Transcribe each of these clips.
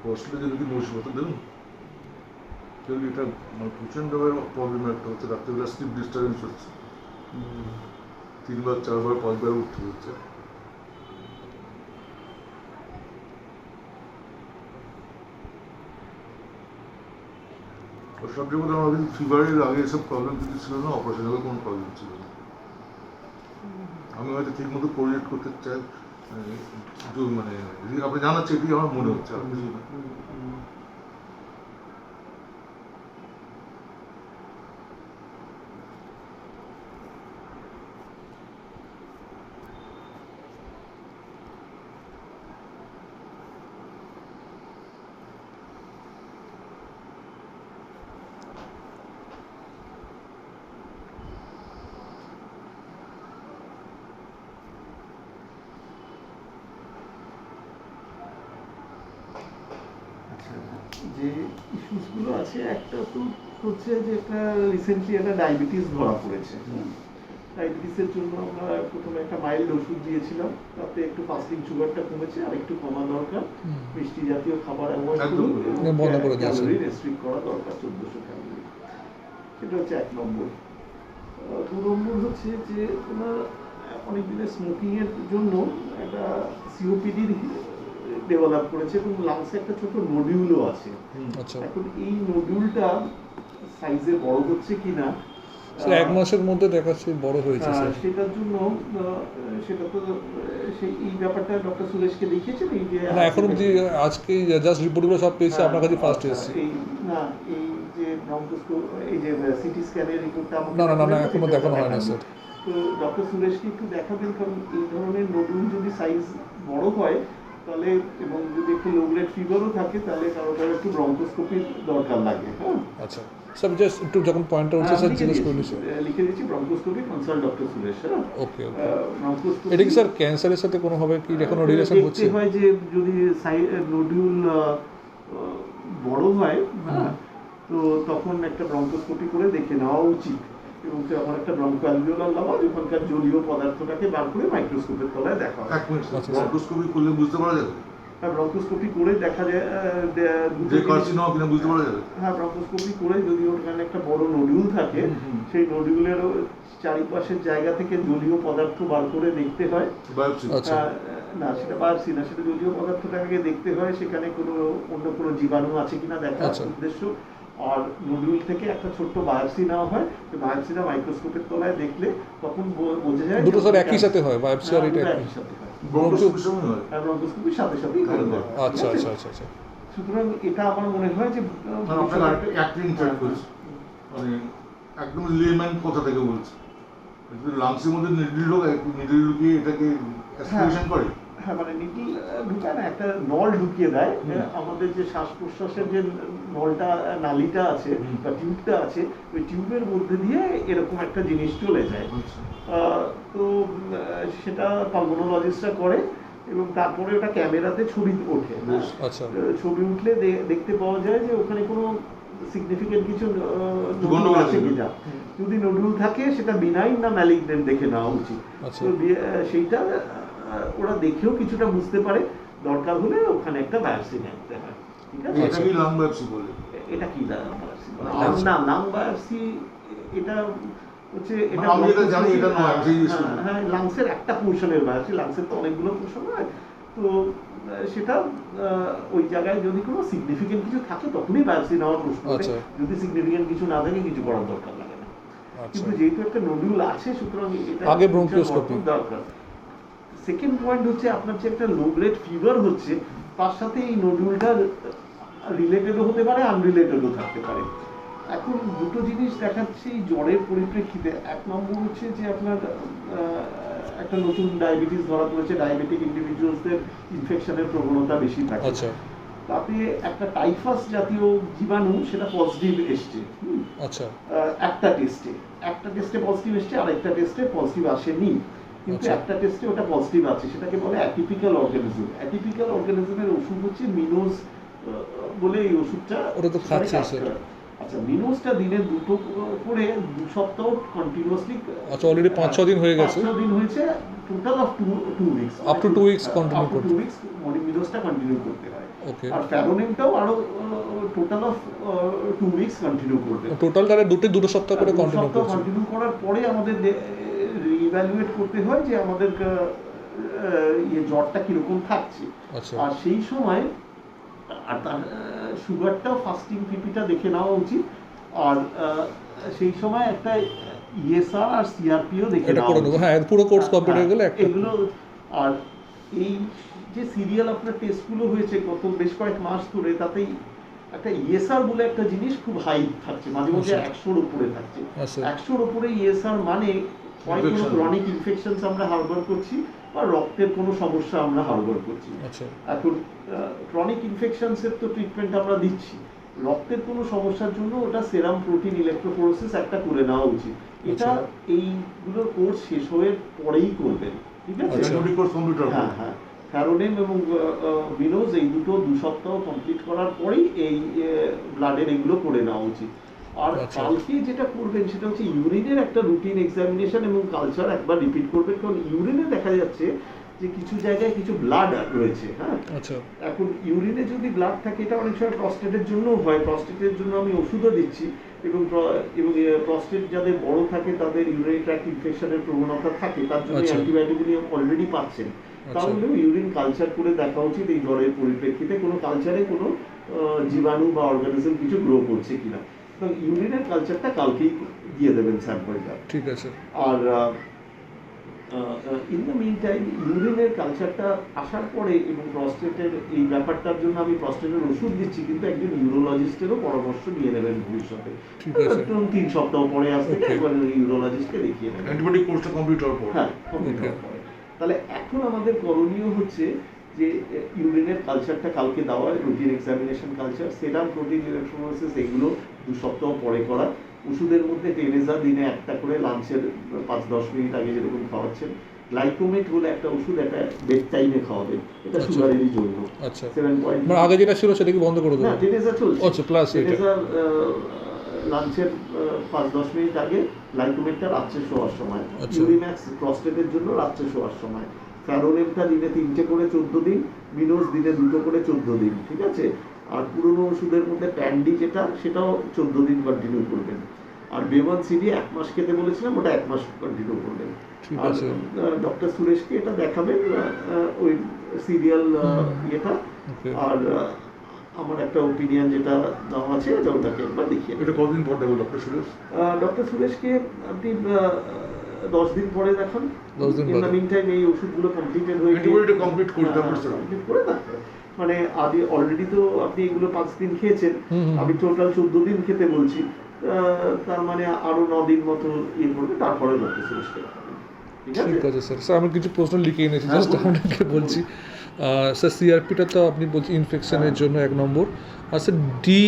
কষ্টে যদি কি ওষুধপত্র দেবেন কেউ এটা মানে প্রচণ্ডভাবে প্রবলেম একটা হচ্ছে, রাত্রিবেলা স্লিপ ডিস্টার্বেন্স হচ্ছে, 3বার 4বার 5বার উঠতে হচ্ছে। সবচেয়ে কথা আমাদের ফিভারের আগে এসব প্রবলেম কিছু ছিল না, অপারেশনের কোনো প্রবলেম ছিল না। আমি হয়তো ঠিক মতো কোঅর্ডিনেট করতে চাই, মানে আপনি জানাচ্ছে এটি আমার মনে হচ্ছে আর কিছু না। যে ইস্যুসগুলো আছে, একটা তো হচ্ছে যে একটা রিসেন্টলি একটা ডায়াবেটিস ধরা পড়েছে। ডায়াবেটিসের জন্য আমরা প্রথমে একটা মাইল্ড ওষুধ দিয়েছিলাম, তাতে একটু ফাস্টিং সুগারটা কমেছে, আর একটু কমা দরকার, মিষ্টি জাতীয় খাবার অ্যাভয়েড করুন, ক্যালোরি রেস্ট্রিক্ট করা দরকার 1400 ক্যালোরি। সেটা হচ্ছে 1 নম্বর। 2 নম্বর হচ্ছে যে তোমার অনেক দিনের স্মোকিং এর জন্য একটা সিওপিডি ডেভেলপ করেছে এবং লাংসে একটা ছোট নোডিউলও আছে। এখন এই নোডিউলটা সাইজে বড় হচ্ছে কিনা, 1 মাসের মধ্যে দেখাচ্ছে বড় হয়েছে, সেটার জন্য সেটা তো এই ব্যাপারটা ডক্টর সুরেশকে দেখিয়েছেন। এই যে এখন অবধি আজকে জাস্ট রিপোর্টগুলো সব পেয়েছে, আপনার কাছে ফার্স্ট এসেছে। এই না, এই যে এই যে সিটি স্ক্যানের রিপোর্টটা না এখনো দেখানো হয় না স্যার। তো ডক্টর সুরেশকে একটু দেখাবেন, কারণ এই ধরনের নোডুল যদি সাইজ বড় হয় তাহলে, এবং যদি একটু লো গ্রেড ফিভারও থাকে, তাহলে কারোর একটু ব্রঙ্কোস্কোপির দরকার লাগে। আচ্ছা স্যার, জাস্ট একটু যখন পয়েন্টটা উঠছে স্যার জিজ্ঞেস করলি স্যার, লিখে দিচ্ছি ব্রঙ্কোস্কোপি কনসাল্ট ডক্টর সুরেশ। ওকে এটা কি স্যার ক্যান্সারের সাথে কোনোভাবে কি এখনো রিলেশন হচ্ছে? দেখতে হয় যে যদি নোডিউল বড় হয়, তো তখন একটা ব্রঙ্কোস্কোপি করে দেখে নেওয়া উচিত, এবং তখন একটা ব্রঙ্কোঅ্যালভিওলার লাভাজ ওখানকার জলীয় পদার্থটাকে বার করে মাইক্রোস্কোপের তলায় দেখা হয়। ব্রঙ্কোস্কোপি করলে বুঝতে পারা যাবে? হ্যাঁ, ব্রঙ্কোস্কোপি করে দেখা যায় যে কার্সিনোমা কিনা বুঝতে পারা যাবে। হ্যাঁ, ব্রঙ্কোস্কোপি করে যদি ওখানে একটা বড় নোডিউল থাকে, সেই নোডিউলের চারিপাশের জায়গা থেকে জলীয় পদার্থ বার করে দেখতে হয়। না, সেটা বায়োপসি না, সেটা জলীয় পদার্থটাকে দেখতে হয়, সেখানে অন্য কোনো জীবাণু আছে কিনা দেখার উদ্দেশ্য। আর নোডুল থেকে একটা ছোট্ট বায়োপসি নেওয়া হয়, বায়োপসিটা মাইক্রোস্কোপের তলায় দেখলে তখন বোঝা যায়। দুটো স্যার একই সাথে হয়, বায়োপসি আর এটা একই সাথে হয়, ব্রঙ্কোস্কোপির সাথেই করে দেয়। আচ্ছা। সুতরাং এটা আমার মনে হয় যে মানে একদম লেম্যান কথা থেকে বলছি, লাংসের মধ্যে নিডল ঢুকিয়ে এটাকে অ্যাসপিরেশন করে। হ্যাঁ, মানে নিডল ঢুকায় না, একটা নল ঢুকিয়ে দেয়। আমাদের যে শ্বাস প্রশ্বাসের যে নলটা, নালীটা আছে বা টিউবটা আছে, ওই টিউবের মধ্যে দিয়ে এরকম একটা জিনিস চলে যায়। তো সেটা পালমোনোলজিস্টরা করে, এবং তারপরে ওটা ক্যামেরাতে ছবি ওঠে। ছবি উঠলে দেখতে পাওয়া যায় যে ওখানে কোনো সিগনিফিকেন্ট কিছু নোডুল আছে কিনা। যদি নোডুল থাকে সেটা বিনাইন না ম্যালিগন্যান্ট দেখে নেওয়া উচিত। তো সেইটা ওরা দেখেও কিছুটা বুঝতে পারে, দরকার হলে ওখানে একটা বায়োপসি নিতে হয়। ঠিক আছে, এটা কি লাং বায়োপসি বলে? এটা কি লাং বায়োপসি বলে? না, লাং বায়োপসি এটা হচ্ছে, এটা আমি যেটা জানি এটা নয়। হ্যাঁ, লাংসের একটা পোরশনের বায়োপসি, লাংসের তো অনেকগুলো পোরশন হয়, তো সেটা ওই জায়গায় যদি কোনো সিগনিফিকেন্ট কিছু থাকে তখনই বায়োপসি নেওয়ার প্রশ্ন ওঠে। যদি সিগনিফিকেন্ট কিছু না থাকে কিছু করার দরকার লাগে না। কিন্তু যেহেতু একটা নোডুল আছে, সুতরাং এটা আগে ব্রঙ্কিওস্কোপি দরকার। সেকেন্ড পয়েন্ট হচ্ছে, আপনার যে একটা লো গ্রেড ফিভার হচ্ছে, তার সাথে এই নোডুলটা রিলেটেডও হতে পারে, আনরিলেটেডও থাকতে পারে। এখন দুটো জিনিস দেখাচ্ছে এই জ্বরের পরিপ্রেক্ষিতে। 1 নম্বর হচ্ছে যে আপনার একটা নতুন ডায়াবেটিস ধরা পড়েছে, ডায়াবেটিক ইন্ডিভিজুয়ালসদের ইনফেকশনের প্রবণতা বেশি থাকে। তাতে একটা টাইফাস জাতীয় জীবাণু, সেটা পজিটিভ এসছে। একটা টেস্টে পজিটিভ এসছে, আর একটা টেস্টে পজিটিভ আসেনি, কিন্তু একটা টেস্টে ওটা পজিটিভ আছে। সেটাকে বলে অ্যাটিপিক্যাল অর্গানিজম। অ্যাটিপিক্যাল অর্গানিজমের ওষুধ হচ্ছে মিনোজ বলে এই ওষুধটা। আচ্ছা, মিনোজটা দিনে 2 করে 2 সপ্তাহ কন্টিনিউয়াসলি। আচ্ছা, অলরেডি 5-6 দিন হয়ে গেছে। 5-6 দিন হয়েছে, total of 2 weeks, up to 2 weeks continue করতে হয়। মিনোজটা কন্টিনিউ করতে হয়। ওকে আর ফ্যারোনিমটাও আরো টোটাল অফ 2 উইকস কন্টিনিউ করবে। টোটাল তাহলে দুটো সপ্তাহ করে কন্টিনিউ করছে। কন্টিনিউ করার পরে আমাদের রিইভ্যালুয়েট করতে হয় যে আমাদের জ্বরটা কিরকম থাকছে। আচ্ছা আর সেই সময় আর তার সুগারটাও ফাস্টিং পিপিটা দেখে নেওয়া উচিত। আর সেই সময় একটা ইএসআর আর সিআরপিও দেখে এটা নেওয়া করে নেবো, উচিত। হ্যাঁ পুরো কোর্স কমপ্লিট হয়ে গেলে একটা এগুলো আর এই যে সিরিয়াল আপনার টেস্টগুলো হয়েছে গত বেশ কয়েক মাস ধরে, তাতেই একটা ইএসআর বলে একটা জিনিস খুব হাই থাকছে, মাঝে মাঝে আচ্ছা। 100-র উপরে থাকছে। আচ্ছা 100-র উপরে ইএসআর মানে হয় কোনো Infection. ক্রনিক ইনফেকশনস আমরা হারবার করছি বা রক্তের কোনো সমস্যা আমরা হারবার করছি। আচ্ছা এখন ক্রনিক ইনফেকশনসের তো ট্রিটমেন্ট আমরা দিচ্ছি, রক্তের কোনো সমস্যার জন্য ওটা সেরাম প্রোটিন ইলেকট্রোফোরেসিস একটা করে নেওয়া উচিত। এটা আচ্ছা। এইগুলো কোর্স শেষ হয়ে পরেই করবেন, ঠিক আছে? আচ্ছা। অ্যান্টিবায়োটিক কোর্স কমপ্লিট হওয়ার হ্যাঁ পর। হ্যাঁ, ফ্যারোনিম এবং বিনোজ এই দুটো 2 সপ্তাহ কমপ্লিট করার পরেই এই ব্লাডের এগুলো করে নেওয়া উচিত। আর আচ্ছা। কালকে যেটা করবেন সেটা হচ্ছে ইউরিনের একটা রুটিন এক্সামিনেশন এবং কালচার একবার রিপিট করবেন, কারণ ইউরিনে দেখা যাচ্ছে যে কিছু জায়গায় কিছু ব্লাড রয়েছে। হ্যাঁ, আচ্ছা এখন ইউরিনে যদি ব্লাড থাকে, এটা অনেক সময় প্রস্টেটের জন্য হয়, প্রস্টেটের জন্য আমি ওষুধও দিচ্ছি এবং প্রস্টেট যাদের বড় থাকে তাদের ইউরিনারি ট্র্যাক্ট ইনফেকশনের প্রবণতা থাকে, তার জন্য আচ্ছা। অ্যান্টিবায়োটিকগুলি অলরেডি পাচ্ছেন। তাহলেও ইউরিন কালচার করে দেখা উচিত এই জ্বরের পরিপ্রেক্ষিতে কোনো কালচারে কোনো জীবাণু বা অর্গানিজম কিছু গ্রো করছে কিনা। তো ইউরিনের কালচারটা কালকেই দিয়ে দেবেন স্যাম্পলটা। ঠিক আছে। আর ইন দ্য মিন টাইম ইউরিনের কালচারটা আসার পরে এবং প্রস্টেটের এই ব্যাপারটার জন্য আমি প্রস্টেটের ওষুধ দিচ্ছি, কিন্তু একজন ইউরোলজিস্টেরও পরামর্শ নিয়ে নেবেন ভবিষ্যতে। ঠিক আছে। 3 সপ্তাহ পরে আসতে Okay. একবার ইউরোলজিস্টকে দেখিয়ে নেবেন। অ্যান্টিবায়োটিক কোর্সটা কমপ্লিট হওয়ার পর। হ্যাঁ, complete Okay. হওয়ার পরে। তাহলে এখন আমাদের করণীয় হচ্ছে যে ইউরিনের কালচারটা কালকে দেওয়া, রুটিন এক্সামিনেশন কালচার, সেরাম প্রোটিন ইলেকট্রোফোরেসিস এগুলো 2 সপ্তাহ পরে করা। ওষুধের মধ্যে টেনেজা দিনে একটা করে লাঞ্চের 5-10 মিনিট আগে যেরকম খাওয়াচ্ছেন। গ্লাইকোমেট বলে একটা ওষুধ, একটা বেড টাইমে খাওয়াবেন, এটা আচ্ছা। সুগারেরই জন্য। আচ্ছা 7. মানে আগে যেটা ছিল সেটা কি বন্ধ করে না, দেবো? টেনেজা চলছে। আচ্ছা প্লাস এটা টেনেজা লাঞ্চের 5-10 মিনিট আগে, গ্লাইকোমেটটা রাত্রে শোয়ার সময়, আচ্ছা। ইউরিম্যাক্স প্রস্টেটের জন্য রাত্রে শোয়ার সময়, ফ্যারোনিমটা দিনে 3টে করে 14 দিন, মিনোজ দিনে 2টো করে 14 দিন, ঠিক আছে? আর পুরনো ওষুধের মধ্যে প্যান্ডি যেটা, সেটাও 14 দিন কন্টিনিউ করবেন। আর বেওয়ান সিডি 1 মাস খেতে বলেছিলাম, ওটা 1 মাস কন্টিনিউ করবেন। ঠিক আর আছে। ডক্টর সুরেশকে এটা দেখাবেন, ওই সিরিয়াল ইয়েটা। ওকে আর আমার একটা ওপিনিয়ন যেটা দেওয়া আছে এটা ওটাকে একবার দেখিয়ে এটা কতদিন পর দেবো ডক্টর সুরেশ? ডক্টর সুরেশকে আপনি 10 দিন পরে দেখান। 10 দিন ইন দ্য পরে। মিন টাইম এই ওষুধগুলো কমপ্লিটেড হয়ে অ্যান্টিবায়োটিক কমপ্লিট করে তারপর স্যার। কমপ্লিট করে তারপরে মানে আগে অলরেডি তো আপনি এগুলো 5 দিন খেয়েছেন, হুম, হুম। আমি টোটাল 14 দিন খেতে বলছি। তার মানে আরো 9 দিন মতো ইয়ে করবে, তারপরে ডক্টর সুরেশকে দেখাবেন। ঠিক আছে? ঠিক আছে স্যার। স্যার আমি কিছু প্রশ্ন লিখে এনেছি, হ্যাঁ, জাস্ট বলুন। আপনাকে বলছি। স্যার সিআরপিটা তো আপনি বলছি ইনফেকশনের জন্য 1 নম্বর। আর স্যার ডি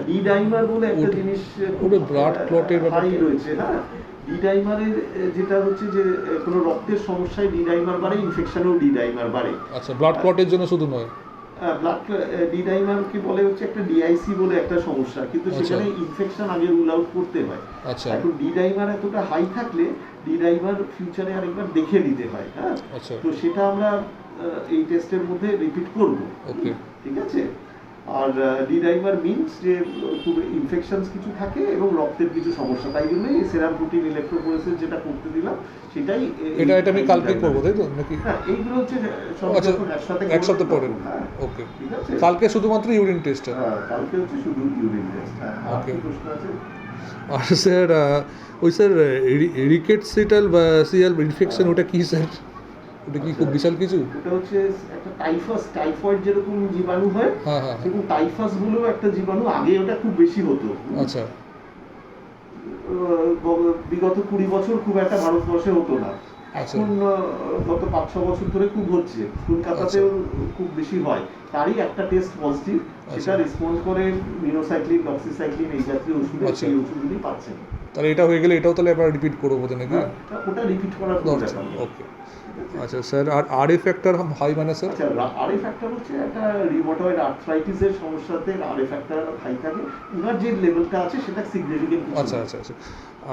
ডি ডাইমার বলে একটা ওটা- জিনিস ওটা blood clot এর ব্যাপারটা। হাই রয়েছে। হ্যাঁ, ডি ডাইমারের যেটা হচ্ছে যে কোনো রক্তের সমস্যায় ডি ডাইমার বাড়ে, ইনফেকশনেও ডি ডাইমার বাড়ে। আচ্ছা ব্লাড ক্লটের জন্য শুধু নয়? ব্লাড ডি ডাইমার কি বলে হচ্ছে একটা ডিআইসি বলে একটা সমস্যা, কিন্তু আচ্ছা। সেখানে ইনফেকশন আগে রুল আউট করতে হয়। আচ্ছা এখন ডি ডাইমার এতটা হাই থাকলে ডি ডাইমার ফিউচারে আরেকবার দেখে নিতে হয়। হ্যাঁ, আচ্ছা তো সেটা আমরা এই টেস্টের মধ্যে রিপিট করব। ওকে ঠিক আছে? আর ডি ডাইমার মিনস যে খুব ইনফেকশনস কিছু থাকে এবং রক্তের কিছু সমস্যা, তাই জন্যই সেরাম প্রোটিন ইলেকট্রোফোরেসিস যেটা করতে দিলাম সেটাই এটা আমি কালকে করবো তাই তো নাকি? হ্যাঁ, এইগুলো হচ্ছে সব আচ্ছা যখন একসাথে এক সপ্তাহ পরে। হ্যাঁ, ওকে ঠিক আছে? কালকে শুধুমাত্র ইউরিন টেস্ট। হ্যাঁ, কালকে হচ্ছে শুধু ইউরিন টেস্ট। হ্যাঁ, আর কি Okay. প্রশ্ন আছে? আর স্যার ওই স্যার রিকেটসিটাল বা সিএল ইনফেকশন ওটা কি স্যার? ওটা কি খুব বিশাল কিছু? ওটা হচ্ছে একটা টাইফয়েড যেরকম জীবাণু হয়, হ্যাঁ হ্যাঁ সেরকম টাইফাস বলেও একটা জীবাণু, আগে ওটা খুব বেশি হতো। আচ্ছা বিগত 20 বছর খুব একটা ভারতবর্ষে হতো না। আচ্ছা এখন গত 5-6 বছর ধরে খুব হচ্ছে, কলকাতাতেও খুব বেশি হয়। তারই একটা টেস্ট পজিটিভ, সেটা আচ্ছা। রেসপন্স করে মিনোসাইক্লিন, ডক্সিসাইক্লিন এই জাতীয় ওষুধে আচ্ছা। সেই ওষুধগুলি পাচ্ছেন। তাহলে এটা হয়ে গেলে এটাও তাহলে আবার রিপিট করবো বোধহয় নাকি? হ্যাঁ, ওটা রিপিট করার কোনো ব্যাপার নেই। ওকে আচ্ছা স্যার। আর আরএ ফ্যাক্টর হাই মানে স্যার? আচ্ছা, আরএ ফ্যাক্টর হচ্ছে একটা রিউমাটয়েড আর্থ্রাইটিসের সমস্যাতে আরএ ফ্যাক্টর হাই থাকে, উনার যে লেভেলটা আছে সেটা সিগনিফিকেন্ট। আচ্ছা আচ্ছা আচ্ছা।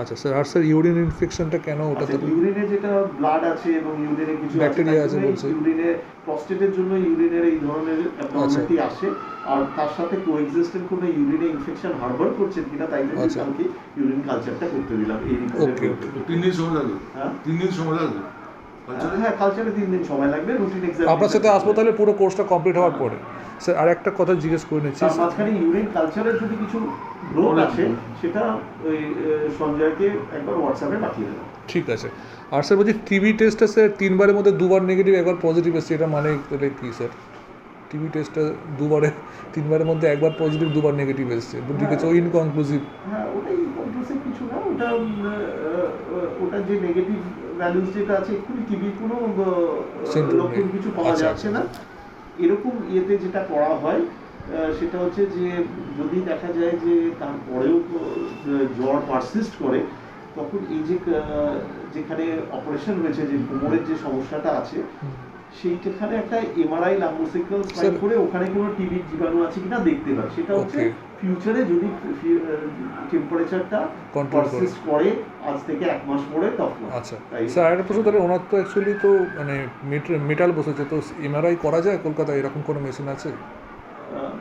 আচ্ছা স্যার, আর স্যার ইউরিন ইনফেকশনটা কেন ওটা তো ইউরিনে যেটা ব্লাড আছে এবং ইউরিনে কিছু Bacteria আছে তার জন্যই বলছে। ইউরিনে প্রস্টেটের জন্য ইউরিনের এই ধরনের অ্যাবনর্মালিটি আসে, আর তার সাথে কোএক্সিস্টেন্ট কোনো ইউরিনে ইনফেকশন হারবার করছেন কিনা তাই জন্য আচ্ছা। কালকে ইউরিন কালচারটা করতে দিলাম এই Okay, রিপোর্টের। 3 দিন সময় লাগবে, হ্যাঁ 3 দিন সময় লাগবে কালচারে? হ্যাঁ কালচারে 3 দিন সময় লাগবে, রুটিন এক্সাম আপনার সাথে আসবো তাহলে পুরো কোর্সটা কমপ্লিট হওয়ার পরে। স্যার আর একটা কথা জিজ্ঞেস করে নিচ্ছি, তার মাঝখানে ইউরিন কালচারের যদি কিছু রোগ আছে সেটা ওই সঞ্জয়কে একবার হোয়াটসঅ্যাপে পাঠিয়ে দেবেন। ঠিক আছে। আর স্যার বলছি টিবি টেস্টটা স্যার 3 বারের মধ্যে 2 বার নেগেটিভ, একবার পজিটিভ এসেছে, এটা মানে তাহলে কি স্যার? টিবি টেস্টটা 2 বারে 3 বারের মধ্যে একবার পজিটিভ 2 বার নেগেটিভ এসেছে, ঠিক আছে, ওই ইনকনক্লুসিভ। হ্যাঁ ওটাই কনক্লুসিভ কিছু না, ওটা যে নেগেটিভ ভ্যালুস যেটা আছে এক্ষুনি টিভির কোনো Symptom লক্ষণ নেই। কিছু পাওয়া আচ্ছা, যাচ্ছে না। এরকম ইয়েতে যেটা করা হয় সেটা হচ্ছে যে যদি দেখা যায় যে তারপরেও জ্বর পারসিস্ট করে, তখন এই যে যেখানে অপারেশন হয়েছে, যে কোমরের যে সমস্যাটা আছে সেইখানে একটা এমআরআই লাম্বোসিক্যাল স্পাইন Sir- করে ওখানে কোনো টিবির জীবাণু আছে কিনা দেখতে পায়। সেটা হচ্ছে Okay. ফিউচারে যদি টেম্পারেচারটা Control করে। পারসিস্ট করে আজ থেকে 1 মাস পরে তখন। আচ্ছা তাই স্যার আরেকটা প্রশ্ন, তাহলে ওনার তো অ্যাকচুয়ালি তো মানে মেটাল বসেছে, তো এমআরআই করা যায় কলকাতায়, এরকম কোনো মেশিন আছে?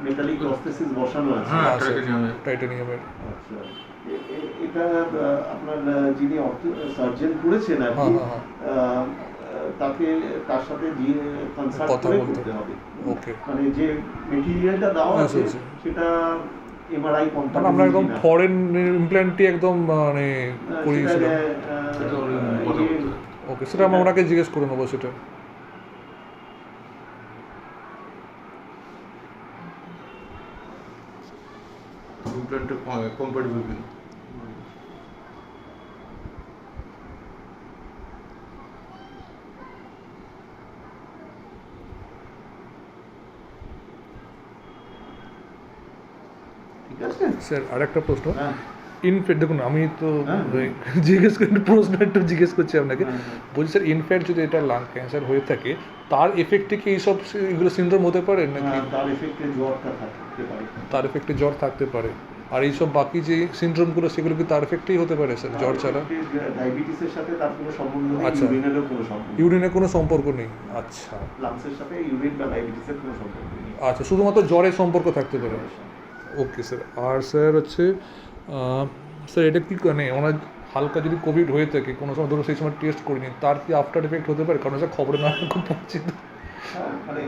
মেটালিক প্রসথেসিস বসানো আছে। হ্যাঁ, আচ্ছা, টাইটানিয়ামে। টাইটানিয়ামের। আচ্ছা এটা আপনার যিনি সার্জন করেছেন আর কি, হ্যাঁ। তাকে তার সাথে কনসাল্ট কথা করে বলতে করতে হবে। ওকে, মানে যে মেটেরিয়ালটা দেওয়া Yes, আছে yes. সেটা এমআরআই মানে কোম্পানি আমরা একদম ফরেন ইমপ্ল্যান্টই একদম মানে করিয়েছিলাম। সেটা ওর কথা বলতে হবে। ওকে, সেটা আমরা ওনাকে জিজ্ঞেস করে নেবো সেটা। ইমপ্ল্যান্টটা কম্প্যাটিবল কিনা। ঠিক আছে। স্যার আরেকটা প্রশ্ন, হ্যাঁ ইনফ্যাক্ট দেখুন আমি তো হ্যাঁ। জিজ্ঞেস করি, প্রশ্ন একটু জিজ্ঞেস করছি আপনাকে। হ্যাঁ। বলছি স্যার ইনফ্যাক্ট যদি এটা লাং ক্যান্সার হয়ে থাকে তার এফেক্টে কি এইসব এগুলো সিনড্রোম হতে পারে নাকি? তার এফেক্টে জ্বরটা থাকতে পারে। তার এফেক্টে জ্বর থাকতে পারে, আর এইসব বাকি যে সিনড্রোমগুলো সেগুলো কি তার এফেক্টেই হতে পারে স্যার, জ্বর ছাড়া? ডায়াবেটিসের সাথে তার কোনো সম্বন্ধ নেই, আচ্ছা। ইউরিনেরও কোনো সম্বন্ধ নেই। ইউরিনের কোনো সম্পর্ক নেই? আচ্ছা লাংসের সাথে ইউরিন বা ডায়াবেটিসের কোনো সম্পর্ক নেই। আচ্ছা, শুধুমাত্র জ্বরের সম্পর্ক থাকতে পারে। Okay sir. আর স্যার হচ্ছে স্যার এটা কি মানে ওনার হালকা যদি কোভিড হয়ে থাকে কোনো সময়, ধরুন সেই সময় টেস্ট করিনি, তার কি আফটার এফেক্ট হতে পারে? কারণ স্যার খবরে না খুব পাচ্ছি তো। মানে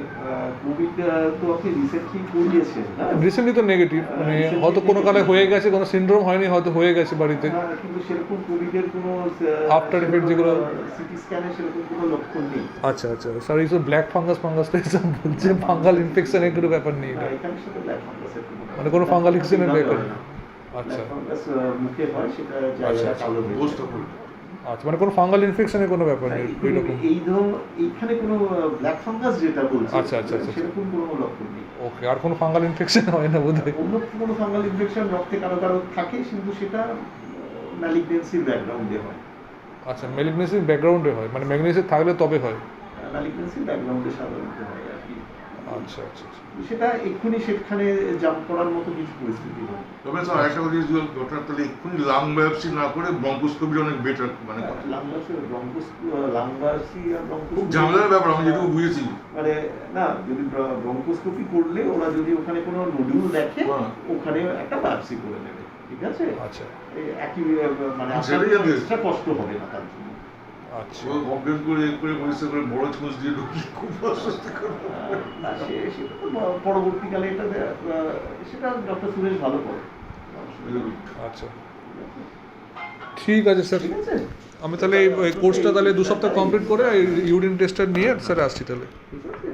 কোভিড তো আপনি রিসেন্টলি করিয়েছেন না? রিসেন্টলি তো নেগেটিভ, মানে হয়তো কোনো কালে হয়ে গেছে, কোনো সিনড্রোম হয়নি, হয়তো হয়ে গেছে বাড়িতে। কিন্তু সেরকম কোভিডের কোনো After effect যেগুলো সিটি স্ক্যানে সেরকম কোনো লক্ষণ নেই। আচ্ছা স্যার, এইসব ব্ল্যাক ফাঙ্গাস তো এইসব বলছে, ফাঙ্গাল ইনফেকশনের কোনো ব্যাপার নেই এটা? এখানে সাথে ব্ল্যাক ফাঙ্গাসের মানে কোনো ফাঙ্গাল ইনফেকশনের ব্যাপার নেই? আচ্ছা ব্ল্যাক ফাঙ্গাস মুখে হয়, সেটা জায়গাটা কালো হয়ে যায়। অবস্থা করে। আচ্ছা, মানে কোনো ফাঙ্গাল ইনফেকশনের কোনো ব্যাপার নেই ওই রকম? এই ধরুন এইখানে কোনো ব্ল্যাক ফাঙ্গাস যেটা বলছে আচ্ছা। সেরকম কোনো লক্ষণ নেই। ওকে, আর কোনো ফাঙ্গাল ইনফেকশন হয় না বোধহয়? অন্য কোনো ফাঙ্গাল ইনফেকশন রক্তে কারো কারো থাকে, কিন্তু সেটা ম্যালিগনেন্সির ব্যাকগ্রাউন্ডে হয়। আচ্ছা, ম্যালিগনেসির ব্যাকগ্রাউন্ডে হয়, মানে ম্যালিগনেসি থাকলে তবে হয়? ম্যালিগনেন্সির ব্যাকগ্রাউন্ডে সাধারণত হয় আর কি। আচ্ছা। সেটা এক্ষুনি সেখানে জাম্প করার মতো কিছু পরিস্থিতি নয়। তবে স্যার একটা কথা ডক্টর, তাহলে এক্ষুনি লাং বায়োপসি না করে ব্রঙ্কোস্কোপি অনেক বেটার, মানে লাংবাসি আর খুব ঝামেলার ব্যাপার আমি যেটুকু বুঝেছি। মানে না, যদি ব্রঙ্কোস্কোপি করলে ওরা যদি ওখানে কোনো নডুল দেখে হ্যাঁ। ওখানে একটা বায়োপসি করে নেবে, ঠিক আছে? আচ্ছা এই একই মানে সেটাই জানি। এক্সট্রা কষ্ট হবে না তার জন্য। আচ্ছা ও অজ্ঞান করে পরিষ্কার করে বড় চামচ দিয়ে ঢুকি, খুব অস্বস্তিকর। না সেটা তো পরবর্তীকালে এটা সেটা ডক্টর সুরেশ ভালো করে। আচ্ছা, ঠিক আছে স্যার। ঠিক আছে, আমি তাহলে এই কোর্সটা তাহলে 2 সপ্তাহ কমপ্লিট করে ইউরিন টেস্টটা নিয়ে স্যার আসছি তাহলে। ঠিক আছে।